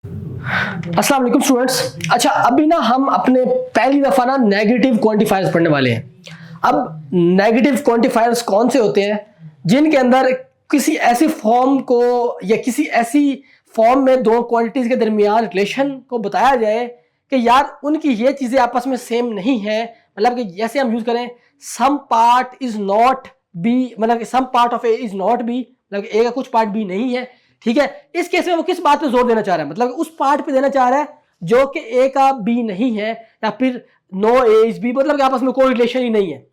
अस्सलाम वालेकुम स्टूडेंट्स। अच्छा, अभी ना हम अपने पहली दफा ना नेगेटिव क्वांटिफायर्स पढ़ने वाले हैं। अब नेगेटिव क्वांटिफायर्स कौन से होते हैं? जिनके अंदर किसी ऐसी फॉर्म को या किसी ऐसी फॉर्म में दो क्वांटिटीज के दरमियान रिलेशन को बताया जाए कि यार उनकी ये चीजें आपस में सेम नहीं है। मतलब कि जैसे हम यूज करें some part is not B, मतलब some part of A is not B, मतलब ए का कुछ पार्ट बी नहीं है। ठीक है, इस केस में वो किस बात पे जोर देना चाह रहा है? मतलब उस पार्ट पे देना चाह रहा है जो कि ए का बी नहीं है, या फिर नो ए इज बी, मतलब कि आपस में कोई रिलेशन ही नहीं है।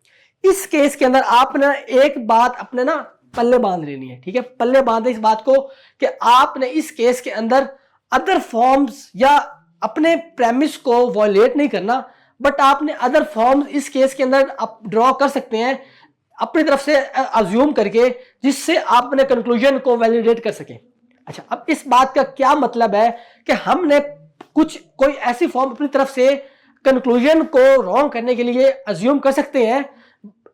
इस केस के अंदर आपने एक बात अपने ना पल्ले बांध लेनी है। ठीक है, पल्ले बांधे इस बात को कि आपने इस केस के अंदर अदर फॉर्म्स या अपने प्रेमिस को वॉयलेट नहीं करना, बट आपने अदर फॉर्म्स इस केस के अंदर आप ड्रॉ कर सकते हैं अपनी तरफ से अज्यूम करके, जिससे आप अपने कंक्लूजन को वैलिडेट कर सकें। अच्छा, अब इस बात का क्या मतलब है कि हमने कोई ऐसी फॉर्म अपनी तरफ से कंक्लूजन को रॉन्ग करने के लिए अज्यूम कर सकते हैं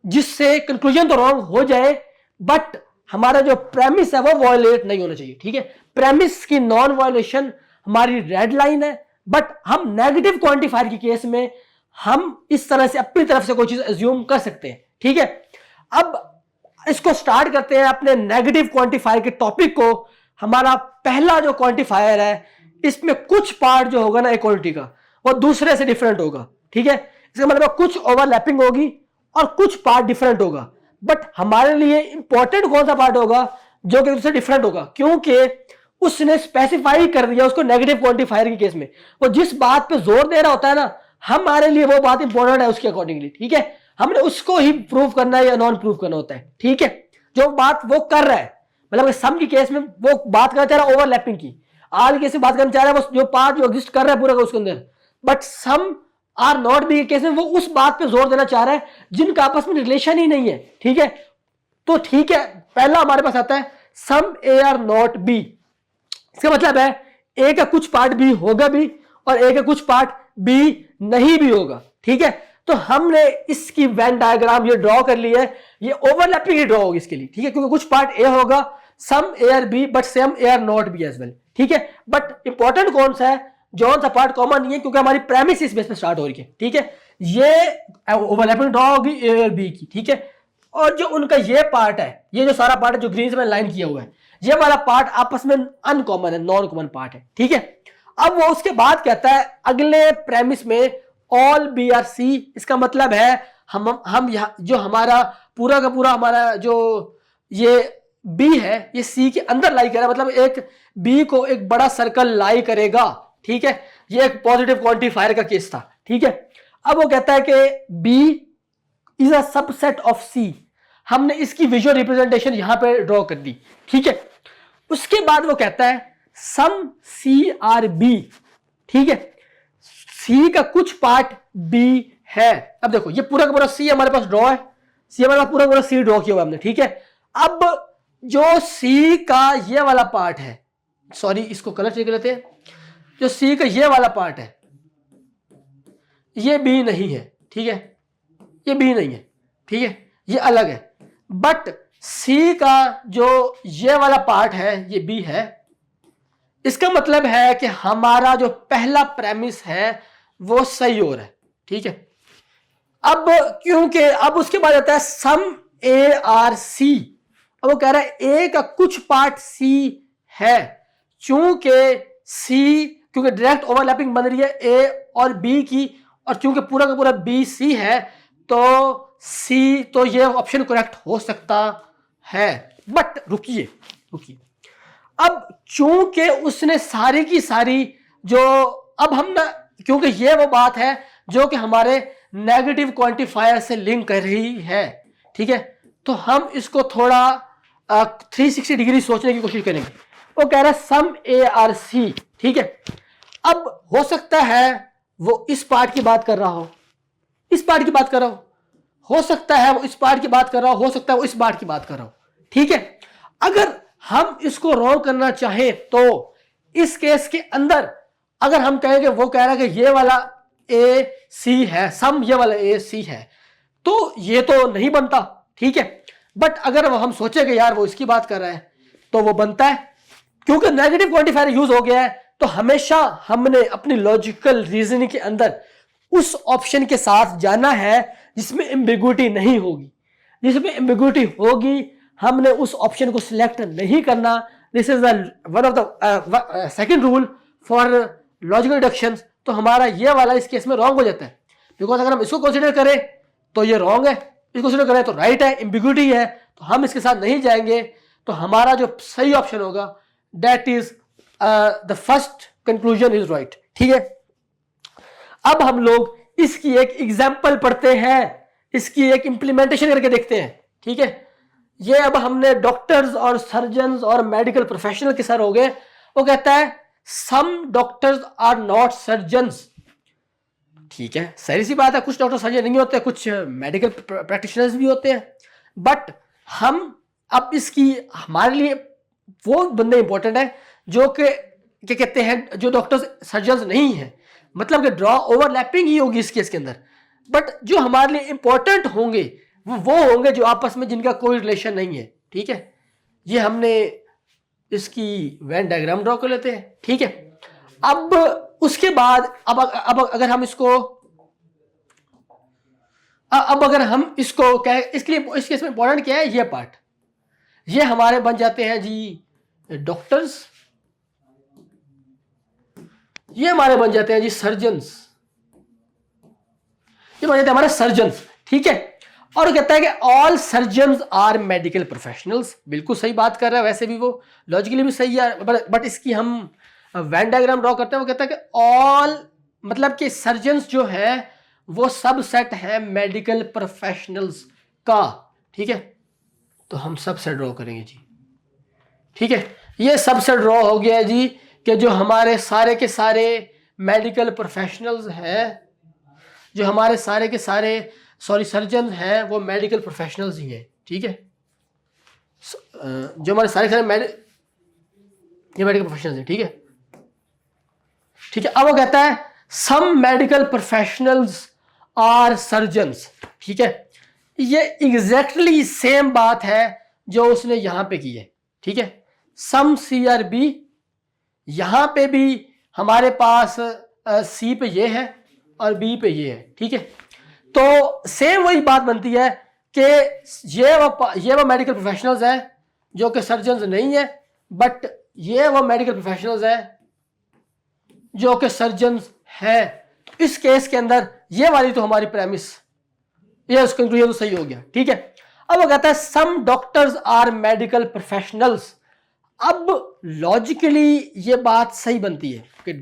जिससे कंक्लूजन तो रॉन्ग हो जाए, बट हमारा जो प्रेमिस है वो वॉयलेट नहीं होना चाहिए। ठीक है, प्रेमिस की नॉन वॉयलेशन हमारी रेड लाइन है, बट हम नेगेटिव क्वांटिफायर के केस में हम इस तरह से अपनी तरफ से कोई चीज अज्यूम कर सकते हैं। ठीक है, अब इसको स्टार्ट करते हैं अपने नेगेटिव क्वांटिफायर के टॉपिक को। हमारा पहला जो क्वांटिफायर है, इसमें कुछ पार्ट जो होगा ना एक क्वांटिटी का, वो दूसरे से डिफरेंट होगा। ठीक है, इसका मतलब कुछ ओवरलैपिंग होगी और कुछ पार्ट डिफरेंट होगा, बट हमारे लिए इंपॉर्टेंट कौन सा पार्ट होगा? जो कि उससे डिफरेंट होगा, क्योंकि उसने स्पेसिफाई कर दिया उसको नेगेटिव क्वांटिफायर के केस में। वो जिस बात पे जोर दे रहा होता है ना, हमारे लिए वो बात इंपॉर्टेंट है उसके अकॉर्डिंगली। ठीक है, हमने उसको ही प्रूव करना है या नॉन प्रूव करना होता है। ठीक है, जो बात वो कर रहा है, मतलब सम की केस में वो बात करना चाह रहा है ओवरलैपिंग की, आर केस में बात करना चाह रहा है वो जो पार्ट जो एग्जिस्ट कर रहा है पूरा उसके अंदर, but some are not be के केस में वो उस बात पे जोर देना चाह रहा है जिनका आपस में रिलेशन ही नहीं है। ठीक है, तो ठीक है, पहला हमारे पास आता है सम ए आर नॉट बी। इसका मतलब है ए का कुछ पार्ट बी होगा भी और ए का कुछ पार्ट बी नहीं भी होगा। ठीक है, तो हमने इसकी वेन डायग्राम ये ड्रॉ कर ली है, ये ओवरलैपिंग ही ड्रॉ होगी इसके लिए। ठीक है, क्योंकि कुछ पार्ट ए होगा some A are B but some A are not B as well. ठीक है, बट इंपॉर्टेंट कौन सा है? जौन सा पार्ट कॉमन नहीं है, क्योंकि हमारी प्रेमिस इस बेस पे स्टार्ट हो रही है। ठीक है, ये ओवरलैपिंग ड्रॉ होगी ए और बी की। ठीक है, और जो उनका ये पार्ट है, ये जो सारा पार्ट है जो ग्रीन से मैंने लाइन किया हुआ है, ये वाला पार्ट आपस में अनकॉमन है, नॉन कॉमन पार्ट है। ठीक है, अब वो उसके बाद कहता है अगले प्रेमिस में ऑल बी आर सी। इसका मतलब है हम यहाँ जो हमारा पूरा का पूरा हमारा जो ये बी है ये सी के अंदर लाई करेगा, मतलब एक बी को एक बड़ा सर्कल लाई करेगा। ठीक है, ये एक पॉजिटिव क्वांटिफायर का केस था। ठीक है, अब वो कहता है कि B is a subset of C. हमने इसकी विजुअल रिप्रेजेंटेशन यहां पे ड्रॉ कर दी। ठीक है, उसके बाद वो कहता है सम सी आर बी। ठीक है, सी का कुछ पार्ट बी है। अब देखो ये पूरा का पूरा सी हमारे पास ड्रॉ है, सी हमारे पास पूरा पूरा सी ड्रॉ किया हुआ हमने। ठीक है, अब जो सी का ये वाला पार्ट है, सॉरी इसको कलर चेक कर लेते हैं, जो सी का ये वाला पार्ट है ये बी नहीं है। ठीक है, ये बी नहीं है। ठीक है, ये अलग है, बट सी का जो ये वाला पार्ट है ये बी है। इसका मतलब है कि हमारा जो पहला प्रेमिस है वो सही हो रहा है। ठीक है, अब क्योंकि अब उसके बाद आता है सम ए आर सी। अब वो कह रहा है ए का कुछ पार्ट सी है, चूंकि सी क्योंकि डायरेक्ट ओवरलैपिंग बन रही है ए और बी की, और चूंकि पूरा का पूरा बी सी है तो सी, तो ये ऑप्शन करेक्ट हो सकता है। बट रुकिए, अब चूंकि उसने सारी की सारी जो, अब हम ना, क्योंकि ये वो बात है जो कि हमारे नेगेटिव क्वांटिफायर से लिंक कर रही है। ठीक है, तो हम इसको थोड़ा 360 डिग्री सोचने की कोशिश करेंगे। वो कह रहा है सम ए आर सी। ठीक है, अब हो सकता है वो इस पार्ट की बात कर रहा हो, इस पार्ट की बात कर रहा हो सकता है वो इस पार्ट की बात कर रहा हो सकता है वो इस पार्ट की बात कर रहा हो। ठीक है, अगर हम इसको रॉन्ग करना चाहें तो इस केस के अंदर अगर हम कहेंगे वो कह रहा है कि ये वाला ए सी है, सम ये वाला ए सी है, तो ये तो नहीं बनता। ठीक है, बट अगर वो हम सोचे कि यार वो इसकी बात कर रहा है तो वो बनता है, क्योंकि नेगेटिव क्वांटिफायर यूज हो गया है तो हमेशा हमने अपनी लॉजिकल रीजनिंग के अंदर उस ऑप्शन के साथ जाना है जिसमें एम्बिगुइटी नहीं होगी। जिसमें एम्बिगुइटी होगी हमने उस ऑप्शन को सिलेक्ट नहीं करना। This is one of the second rule for logical deduction. तो हमारा ये वाला इस केस में रॉन्ग हो जाता है, बिकॉज अगर हम इसको कंसिडर करें तो ये रॉन्ग है, इसको कंसिडर करें तो राइट है, एम्बिगुइटी है, तो हम इसके साथ नहीं जाएंगे। तो हमारा जो सही ऑप्शन होगा that is the first conclusion is right. ठीक है, अब हम लोग इसकी एक एग्जाम्पल पढ़ते हैं, इसकी एक इंप्लीमेंटेशन करके देखते हैं। ठीक है, ये अब हमने डॉक्टर्स और सर्जन्स और मेडिकल प्रोफेशनल के सर हो गए। वो कहता है some doctors are not surgeons. ठीक है, सही सी बात है, कुछ डॉक्टर सर्जन नहीं होते, कुछ मेडिकल प्रैक्टिशनर्स भी होते हैं। बट हम अब इसकी हमारे लिए वो बंदे इंपॉर्टेंट है जो कि क्या कहते हैं जो डॉक्टर्स सर्जन्स नहीं है, मतलब कि ड्रॉ ओवरलैपिंग ही होगी इस केस के अंदर। बट जो हमारे लिए इंपॉर्टेंट होंगे वो होंगे जो आपस में जिनका कोई रिलेशन नहीं है। ठीक है, ये हमने इसकी वेन डायग्राम ड्रॉ कर लेते हैं। ठीक है, अब उसके बाद अब अगर हम इसको क्या है, इसके लिए इस केस में इंपॉर्टेंट क्या है, ये पार्ट, ये हमारे बन जाते हैं जी डॉक्टर्स, ये हमारे बन जाते हैं जी सर्जन्स, ये बन जाते हैं हमारे सर्जन्स। ठीक है, और कहता है कि all surgeons are medical professionals. बिल्कुल सही बात कर रहा है, वैसे भी वो लॉजिकली भी सही है, बट इसकी हम वेन डायग्राम ड्रॉ करते हैं। वो कहता है कि ऑल मतलब कि सर्जन्स जो है वो सबसेट है मेडिकल प्रोफेशनल्स का। ठीक है, तो हम सबसेट ड्रॉ करेंगे जी। ठीक है, ये सबसेट ड्रॉ हो गया जी कि जो हमारे सारे के सारे मेडिकल प्रोफेशनल्स हैं, जो हमारे सारे के सारे सर्जन हैं वो मेडिकल प्रोफेशनल्स ही हैं। ठीक है, जो हमारे सारे ये मेडिकल प्रोफेशनल्स हैं। ठीक है, ठीक है, अब वो कहता है some medical professionals are surgeons. ठीक है, ये एग्जैक्टली सेम बात है जो उसने यहां पे की है। ठीक है, सम सी आर बी, यहां पे भी हमारे पास सी पे ये है और बी पे ये है। ठीक है, तो सेम वही बात बनती है कि ये वो मेडिकल प्रोफेशनल्स हैं जो कि सर्जन्स नहीं है, बट ये वो मेडिकल प्रोफेशनल्स हैं जो कि सर्जन्स हैं। तो इस केस के अंदर ये वाली तो हमारी प्रेमिस, ये उसका कंक्लूजन तो सही हो गया। ठीक है, अब वो कहता है some doctors are medical professionals. अब लॉजिकली ये बात सही बनती है कि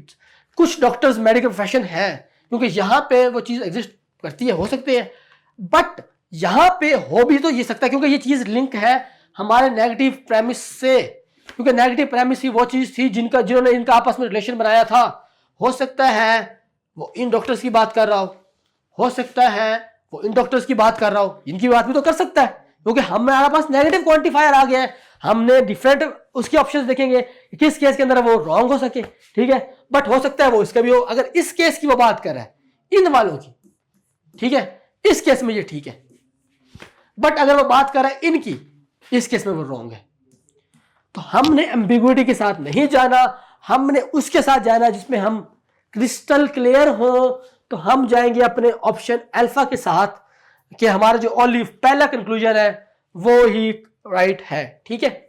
कुछ डॉक्टर्स मेडिकल प्रोफेशन है, क्योंकि यहां पे वो चीज एग्जिस्ट करती है, हो सकते हैं, बट यहां पे हो भी तो ये सकता है क्योंकि ये चीज लिंक है हमारे नेगेटिव प्रेमिस से, क्योंकि नेगेटिव प्रेमिस ही वो चीज थी जिन्होंने इनका आपस में रिलेशन बनाया था। हो सकता है वो इन डॉक्टर्स की बात कर रहा हो सकता है वो इन डॉक्टर्स की बात कर रहा हो, इनकी बात भी तो कर सकता है, क्योंकि हमारे पास नेगेटिव क्वांटिफायर आ गया है। हमने डिफरेंट उसके ऑप्शंस देखेंगे किस केस के अंदर वो रॉन्ग हो सके। ठीक है, बट हो सकता है वो इसका भी हो। अगर इस केस की वो बात कर रहा है इन वालों की, ठीक है, इस केस में ये ठीक है, बट अगर वो बात कर रहा है इनकी, इस केस में वो रॉन्ग है। तो हमने एम्बिगुइटी के साथ नहीं जाना, हमने उसके साथ जाना जिसमें हम क्रिस्टल क्लियर हो। तो हम जाएंगे अपने ऑप्शन अल्फा के साथ कि हमारा जो ओनली पहला कंक्लूजन है वो ही राइट है। ठीक है।